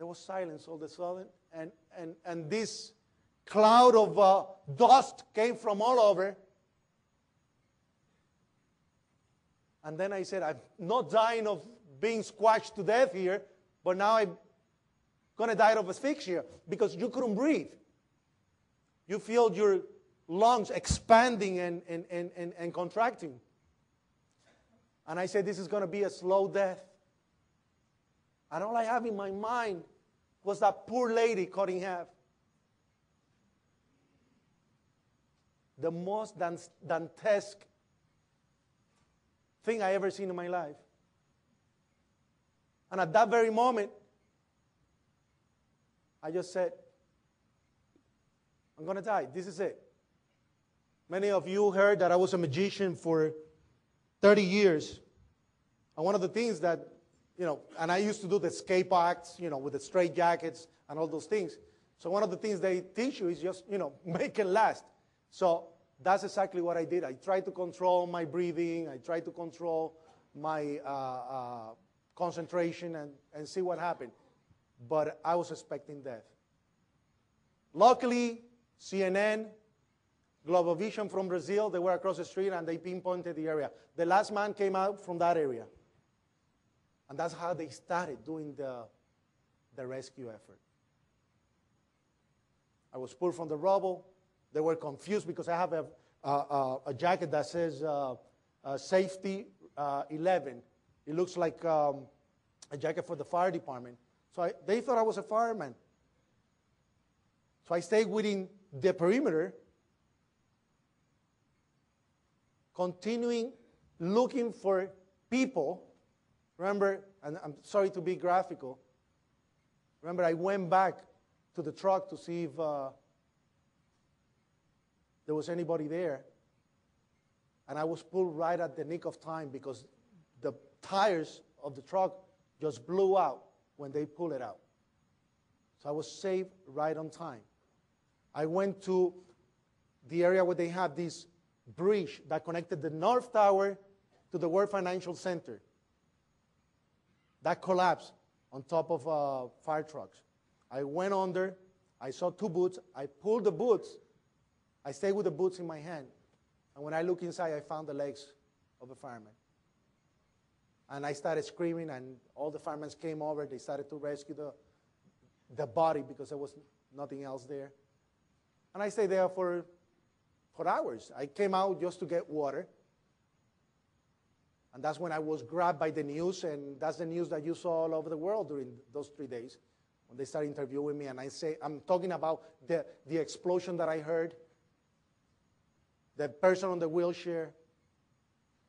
There was silence all of a sudden, and this cloud of dust came from all over. And then I said, I'm not dying of being squashed to death here, but now I'm going to die of asphyxia because you couldn't breathe. You feel your lungs expanding and contracting. And I said, this is going to be a slow death. And all I have in my mind was that poor lady cut in half. The most Dantesque thing I ever seen in my life. And at that very moment, I just said, I'm going to die. This is it. Many of you heard that I was a magician for 30 years. And one of the things that, and I used to do the escape acts, with the straight jackets and all those things. So one of the things they teach you is just, make it last. So that's exactly what I did. I tried to control my breathing. I tried to control my concentration and see what happened. But I was expecting death. Luckily, CNN, Global Vision from Brazil, they were across the street and they pinpointed the area. The last man came out from that area. And that's how they started doing the rescue effort. I was pulled from the rubble. They were confused because I have a jacket that says Safety 11. It looks like a jacket for the fire department. So they thought I was a fireman. So I stayed within the perimeter, continuing looking for people. Remember, and I'm sorry to be graphical, remember I went back to the truck to see if there was anybody there. And I was pulled right at the nick of time because the tires of the truck just blew out when they pulled it out. So I was saved right on time. I went to the area where they had this bridge that connected the North Tower to the World Financial Center. That collapsed on top of fire trucks. I went under. I saw two boots. I pulled the boots. I stayed with the boots in my hand. And when I looked inside, I found the legs of a fireman. And I started screaming, and all the firemen came over. They started to rescue the body because there was nothing else there. And I stayed there for hours. I came out just to get water. And that's when I was grabbed by the news, and that's the news that you saw all over the world during those 3 days when they started interviewing me. And I'm talking about the explosion that I heard, the person on the wheelchair,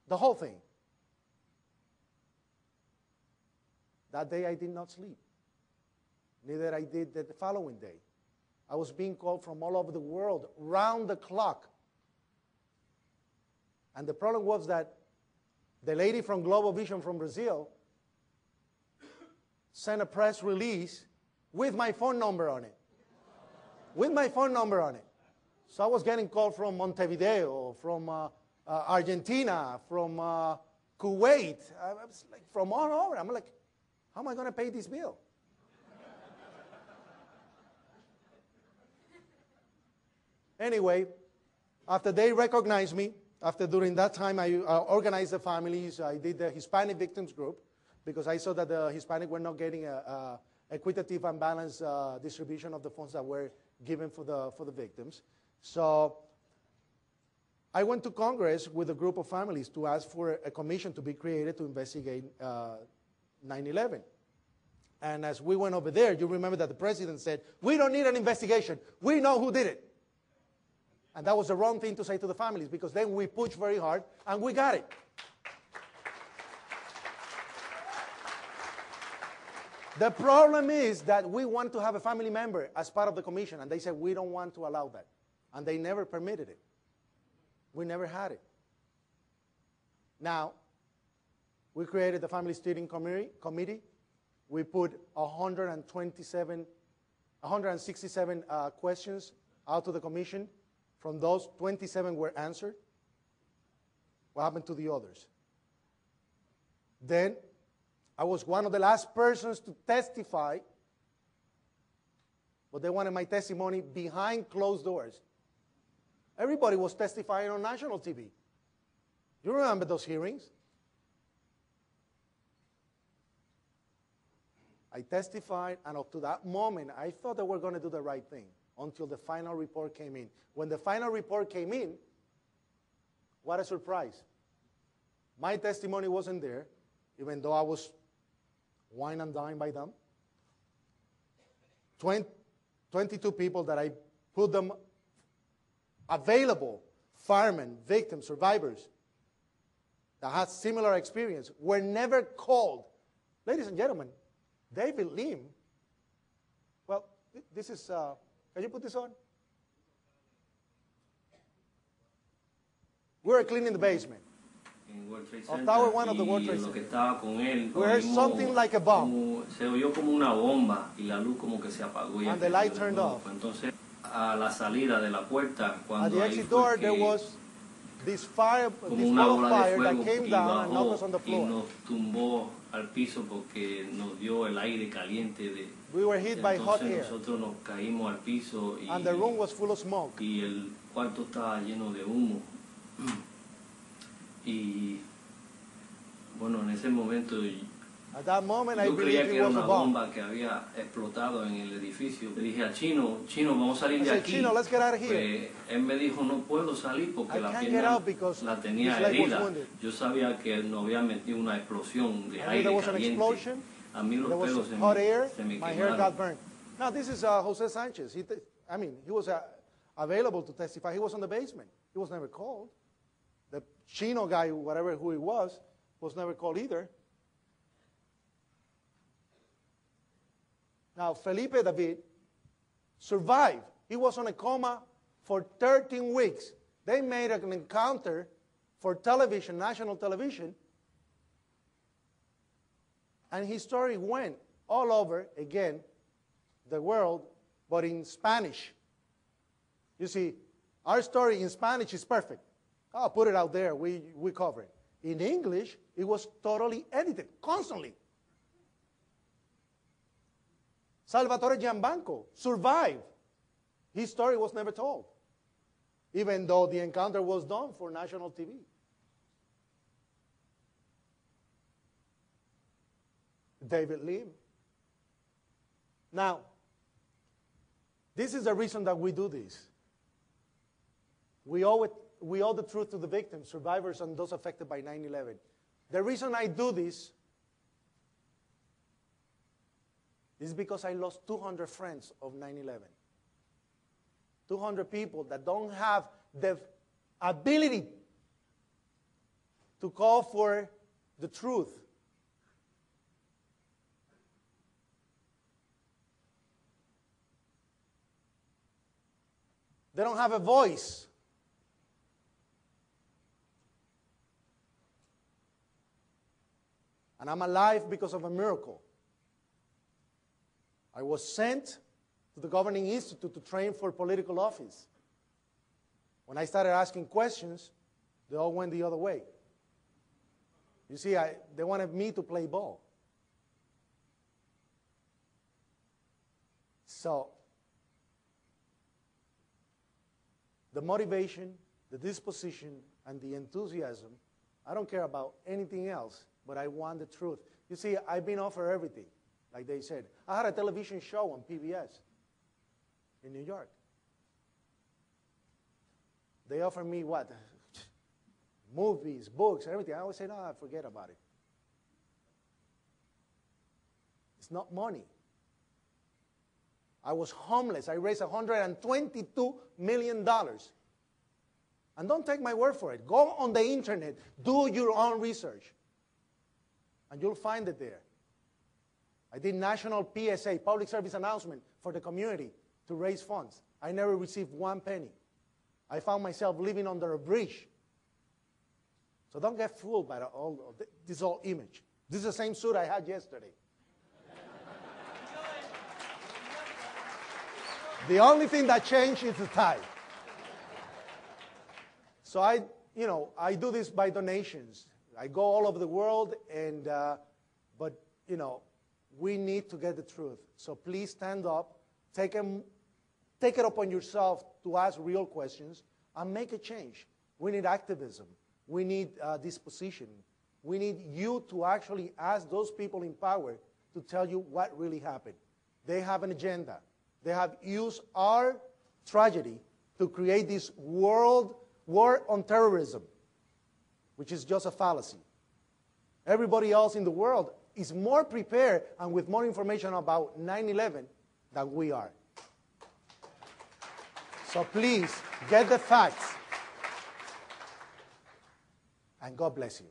the whole thing. That day I did not sleep. Neither I did the following day. I was being called from all over the world, round the clock. And the problem was that the lady from Global Vision from Brazil sent a press release with my phone number on it. With my phone number on it. So I was getting calls from Montevideo, from Argentina, from Kuwait. I was like, from all over. I'm like, how am I going to pay this bill? Anyway, after they recognized me, during that time, I organized the families. I did the Hispanic victims group because I saw that the Hispanic were not getting a equitative and balanced distribution of the funds that were given for the victims. So I went to Congress with a group of families to ask for a commission to be created to investigate 9/11. And as we went over there, you remember that the president said, we don't need an investigation. We know who did it. And that was the wrong thing to say to the families because then we pushed very hard and we got it. The problem is that we want to have a family member as part of the commission, and they said we don't want to allow that. And they never permitted it. We never had it. Now, we created the Family Steering Committee. We put 167 questions out to the commission. From those, 27 were answered. What happened to the others? Then, I was one of the last persons to testify but they wanted my testimony behind closed doors. Everybody was testifying on national TV. You remember those hearings? I testified, and up to that moment, I thought they were going to do the right thing until the final report came in. When the final report came in, what a surprise. My testimony wasn't there, even though I was wine and dined by them. 22 people that I put them available, firemen, victims, survivors, that had similar experience, were never called. Ladies and gentlemen, David Lim, well, this is, can you put this on? We were cleaning the basement of Tower 1 of the World Trade Center. We heard something like a bomb. Se oyó como una bomba y la luz como que se apagó. And the light turned off. Entonces, a la salida de la puerta, at the exit door, there was this fire, this ball of fire that came down and knocked us on the floor. Y nos tumbó al piso porque nos dio el aire caliente de. We were hit by hot air. Nosotros nos caímos al piso y. And the room was full of smoke. Y el cuarto estaba lleno de humo. Y bueno, en ese momento at that moment, I yo creía believe que it era was una a bomb. bomba que había explotado en el edificio. Le dije al chino, vamos a salir I de said, aquí. Chino, let's get out of here. Pues, él me dijo, no puedo salir porque I la can't get pierna out because la tenía his leg was herida. wounded. Yo sabía que él no había metido una explosión de I knew aire there was an caliente. explosion. A mí los There pelos was hot air. se me My hair quemaron. got burned. Now, this is Jose Sanchez. He was available to testify. He was in the basement. He was never called. The Chino guy, whatever who he was never called either. Now, Felipe David survived. He was on a coma for 13 weeks. They made an encounter for television, national television, and his story went all over, again, the world, but in Spanish. You see, our story in Spanish is perfect. I'll put it out there. We cover it. In English, it was totally edited, constantly. Salvatore Giambanco survived. His story was never told, even though the encounter was done for national TV. David Lim. Now, this is the reason that we do this. We owe the truth to the victims, survivors, and those affected by 9/11. The reason I do this is because I lost 200 friends of 9/11. 200 people that don't have the ability to call for the truth. They don't have a voice. And I'm alive because of a miracle. I was sent to the Governing Institute to train for political office. When I started asking questions, they all went the other way. You see, they wanted me to play ball. So, the motivation, the disposition, and the enthusiasm, I don't care about anything else, but I want the truth. You see, I've been offered everything, like they said. I had a television show on PBS in New York. They offered me what? Movies, books, everything. I always say, no, forget about it. It's not money. I was homeless. I raised $122 million. And don't take my word for it. Go on the internet. Do your own research. And you'll find it there. I did national PSA, public service announcement, for the community to raise funds. I never received one penny. I found myself living under a bridge. So don't get fooled by this old image. This is the same suit I had yesterday. The only thing that changed is the tie. So I do this by donations. I go all over the world, but we need to get the truth. So please stand up take it upon yourself to ask real questions and make a change. We need activism. We need disposition. We need you to actually ask those people in power to tell you what really happened. They have an agenda. They have used our tragedy to create this world war on terrorism, which is just a fallacy. Everybody else in the world is more prepared and with more information about 9/11 than we are. So please, get the facts. And God bless you.